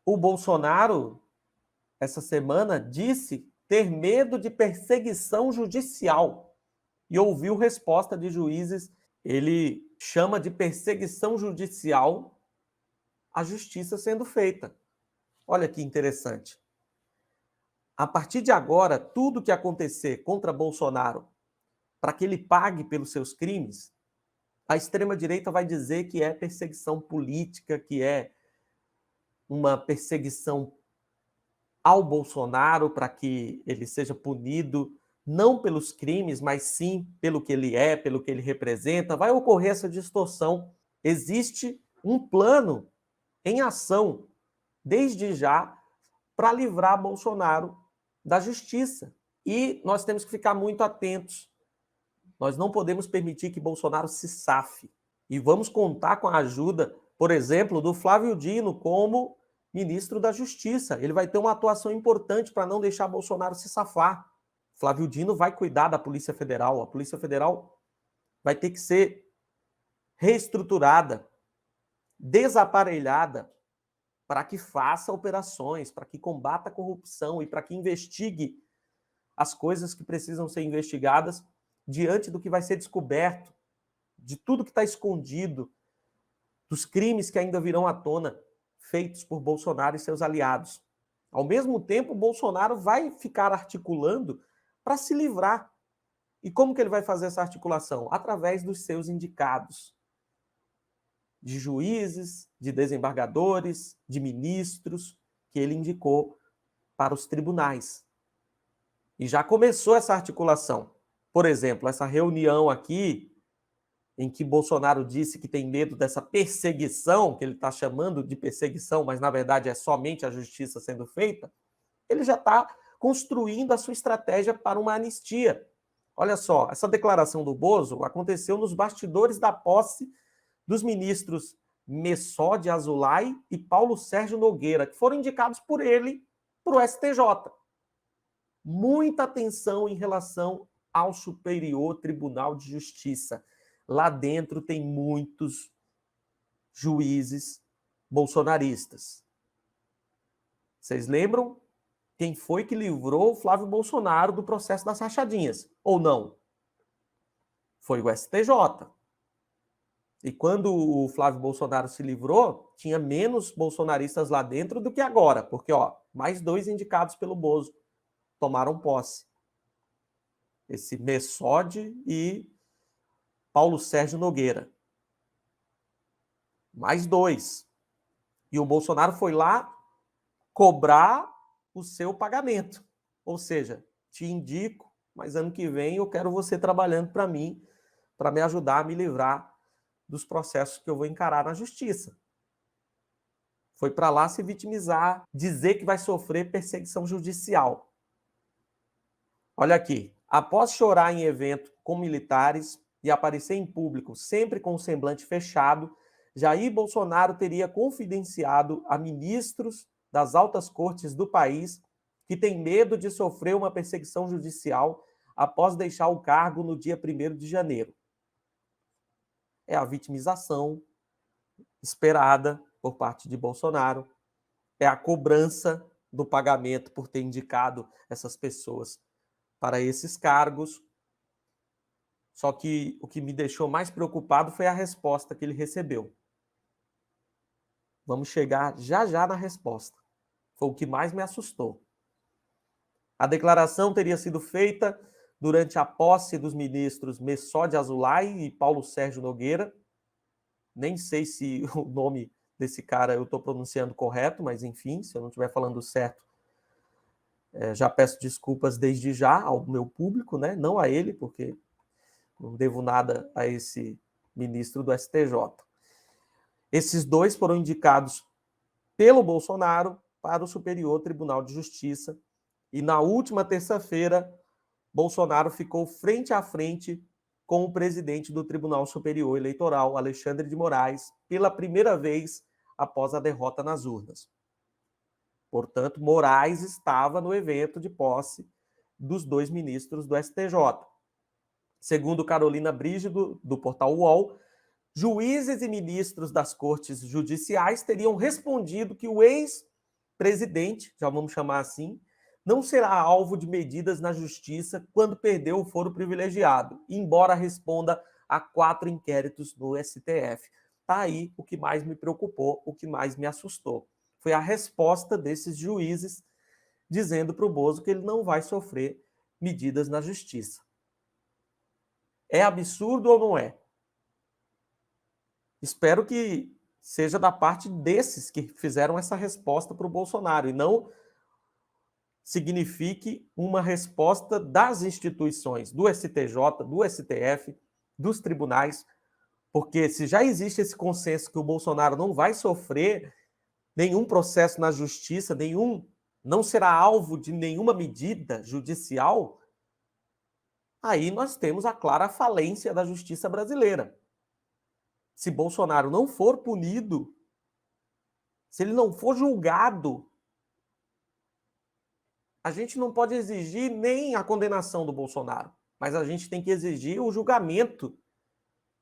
o Bolsonaro, essa semana, disse ter medo de perseguição judicial e ouviu resposta de juízes. Ele chama de perseguição judicial a justiça sendo feita. Olha que interessante. A partir de agora, tudo que acontecer contra Bolsonaro, para que ele pague pelos seus crimes, a extrema-direita vai dizer que é perseguição política, que é uma perseguição ao Bolsonaro para que ele seja punido, não pelos crimes, mas sim pelo que ele é, pelo que ele representa. Vai ocorrer essa distorção. Existe um plano em ação, desde já, para livrar Bolsonaro da justiça. E nós temos que ficar muito atentos. Nós não podemos permitir que Bolsonaro se safe. E vamos contar com a ajuda, por exemplo, do Flávio Dino como ministro da Justiça. Ele vai ter uma atuação importante para não deixar Bolsonaro se safar. Flávio Dino vai cuidar da Polícia Federal. A Polícia Federal vai ter que ser reestruturada, desaparelhada, para que faça operações, para que combata a corrupção e para que investigue as coisas que precisam ser investigadas diante do que vai ser descoberto, de tudo que está escondido, dos crimes que ainda virão à tona, feitos por Bolsonaro e seus aliados. Ao mesmo tempo, Bolsonaro vai ficar articulando para se livrar. E como que ele vai fazer essa articulação? Através dos seus indicados, de juízes, de desembargadores, de ministros, que ele indicou para os tribunais. E já começou essa articulação. Por exemplo, essa reunião aqui, em que Bolsonaro disse que tem medo dessa perseguição, que ele está chamando de perseguição, mas na verdade é somente a justiça sendo feita, ele já está construindo a sua estratégia para uma anistia. Olha só, essa declaração do Bozo aconteceu nos bastidores da posse dos ministros Messode Azulay e Paulo Sérgio Nogueira, que foram indicados por ele para o STJ. Muita atenção em relação ao Superior Tribunal de Justiça. Lá dentro tem muitos juízes bolsonaristas. Vocês lembram quem foi que livrou o Flávio Bolsonaro do processo das rachadinhas? Ou não? Foi o STJ. E quando o Flávio Bolsonaro se livrou, tinha menos bolsonaristas lá dentro do que agora, porque mais 2 indicados pelo Bozo tomaram posse. Esse Messode e Paulo Sérgio Nogueira. Mais 2. E o Bolsonaro foi lá cobrar o seu pagamento. Ou seja, te indico, mas ano que vem eu quero você trabalhando para mim, para me ajudar a me livrar dos processos que eu vou encarar na justiça. Foi para lá se vitimizar, dizer que vai sofrer perseguição judicial. Olha aqui, após chorar em evento com militares e aparecer em público sempre com o semblante fechado, Jair Bolsonaro teria confidenciado a ministros das altas cortes do país que têm medo de sofrer uma perseguição judicial após deixar o cargo no dia 1º de janeiro. É a vitimização esperada por parte de Bolsonaro, é a cobrança do pagamento por ter indicado essas pessoas para esses cargos. Só que o que me deixou mais preocupado foi a resposta que ele recebeu. Vamos chegar já na resposta. Foi o que mais me assustou. A declaração teria sido feita durante a posse dos ministros Messode Azulay e Paulo Sérgio Nogueira. Nem sei se o nome desse cara eu estou pronunciando correto, mas enfim, se eu não estiver falando certo, já peço desculpas desde já ao meu público, né? Não a ele, porque não devo nada a esse ministro do STJ. Esses 2 foram indicados pelo Bolsonaro para o Superior Tribunal de Justiça e na última terça-feira, Bolsonaro ficou frente a frente com o presidente do Tribunal Superior Eleitoral, Alexandre de Moraes, pela primeira vez após a derrota nas urnas. Portanto, Moraes estava no evento de posse dos 2 ministros do STJ. Segundo Carolina Brígido, do portal UOL, juízes e ministros das cortes judiciais teriam respondido que o presidente, já vamos chamar assim, não será alvo de medidas na justiça quando perder o foro privilegiado, embora responda a 4 inquéritos no STF. Está aí o que mais me preocupou, o que mais me assustou. Foi a resposta desses juízes dizendo para o Bozo que ele não vai sofrer medidas na justiça. É absurdo ou não é? Espero que seja da parte desses que fizeram essa resposta para o Bolsonaro e não signifique uma resposta das instituições, do STJ, do STF, dos tribunais, porque se já existe esse consenso que o Bolsonaro não vai sofrer nenhum processo na justiça, não será alvo de nenhuma medida judicial, aí nós temos a clara falência da justiça brasileira. Se Bolsonaro não for punido, se ele não for julgado, a gente não pode exigir nem a condenação do Bolsonaro, mas a gente tem que exigir o julgamento,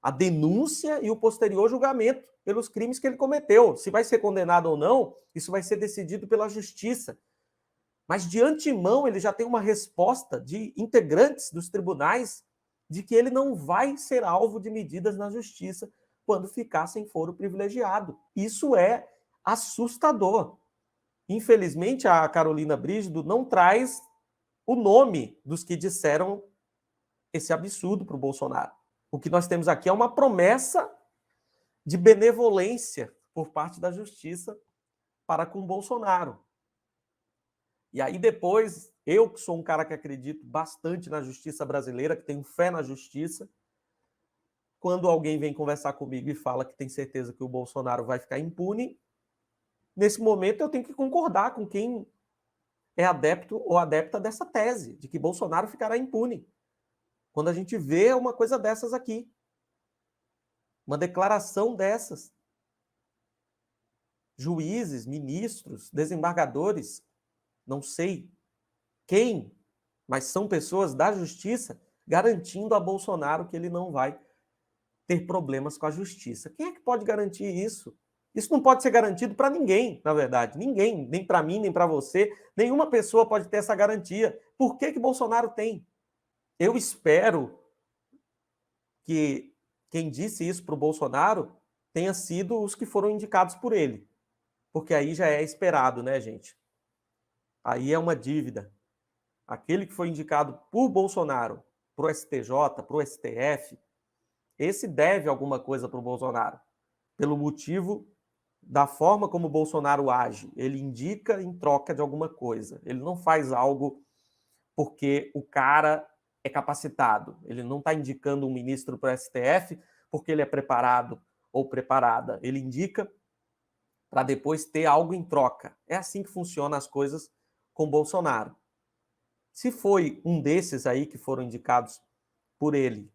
a denúncia e o posterior julgamento pelos crimes que ele cometeu. Se vai ser condenado ou não, isso vai ser decidido pela justiça. Mas de antemão ele já tem uma resposta de integrantes dos tribunais de que ele não vai ser alvo de medidas na justiça quando ficar sem foro privilegiado. Isso é assustador. Infelizmente, a Carolina Brígido não traz o nome dos que disseram esse absurdo para o Bolsonaro. O que nós temos aqui é uma promessa de benevolência por parte da justiça para com o Bolsonaro. E aí depois, eu que sou um cara que acredito bastante na justiça brasileira, que tenho fé na justiça, quando alguém vem conversar comigo e fala que tem certeza que o Bolsonaro vai ficar impune, nesse momento eu tenho que concordar com quem é adepto ou adepta dessa tese, de que Bolsonaro ficará impune. Quando a gente vê uma coisa dessas aqui, uma declaração dessas, juízes, ministros, desembargadores, não sei quem, mas são pessoas da justiça garantindo a Bolsonaro que ele não vai ter problemas com a justiça. Quem é que pode garantir isso? Isso não pode ser garantido para ninguém, na verdade. Ninguém, nem para mim, nem para você. Nenhuma pessoa pode ter essa garantia. Por que que Bolsonaro tem? Eu espero que quem disse isso para o Bolsonaro tenha sido os que foram indicados por ele. Porque aí já é esperado, né, gente? Aí é uma dívida. Aquele que foi indicado por Bolsonaro para o STJ, para o STF, esse deve alguma coisa para o Bolsonaro. Pelo motivo da forma como o Bolsonaro age. Ele indica em troca de alguma coisa. Ele não faz algo porque o cara é capacitado. Ele não está indicando um ministro para o STF porque ele é preparado ou preparada. Ele indica para depois ter algo em troca. É assim que funcionam as coisas com Bolsonaro. Se foi um desses aí que foram indicados por ele,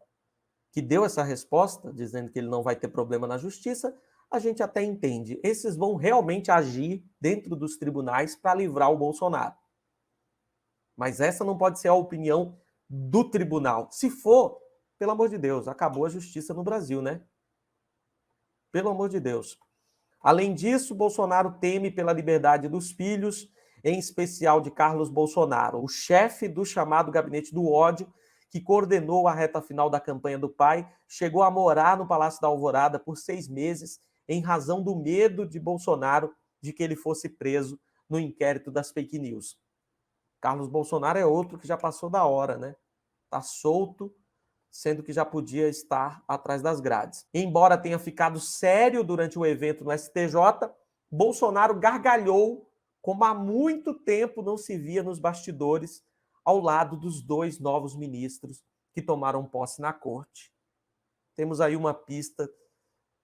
que deu essa resposta, dizendo que ele não vai ter problema na justiça, a gente até entende. Esses vão realmente agir dentro dos tribunais para livrar o Bolsonaro. Mas essa não pode ser a opinião do tribunal. Se for, pelo amor de Deus, acabou a justiça no Brasil, né? Pelo amor de Deus. Além disso, Bolsonaro teme pela liberdade dos filhos, em especial de Carlos Bolsonaro, o chefe do chamado Gabinete do Ódio, que coordenou a reta final da campanha do pai, chegou a morar no Palácio da Alvorada por 6 meses, em razão do medo de Bolsonaro de que ele fosse preso no inquérito das fake news. Carlos Bolsonaro é outro que já passou da hora, né? Está solto, sendo que já podia estar atrás das grades. Embora tenha ficado sério durante o evento no STJ, Bolsonaro gargalhou como há muito tempo não se via nos bastidores, ao lado dos 2 novos ministros que tomaram posse na corte. Temos aí uma pista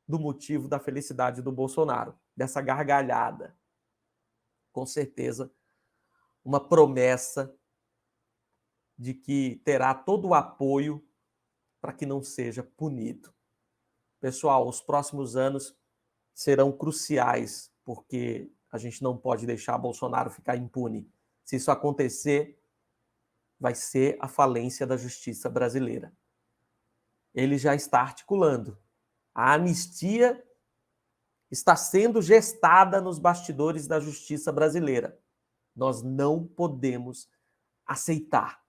do motivo da felicidade do Bolsonaro, dessa gargalhada. Com certeza, uma promessa de que terá todo o apoio para que não seja punido. Pessoal, os próximos anos serão cruciais, porque a gente não pode deixar Bolsonaro ficar impune. Se isso acontecer, vai ser a falência da justiça brasileira. Ele já está articulando. A anistia está sendo gestada nos bastidores da justiça brasileira. Nós não podemos aceitar.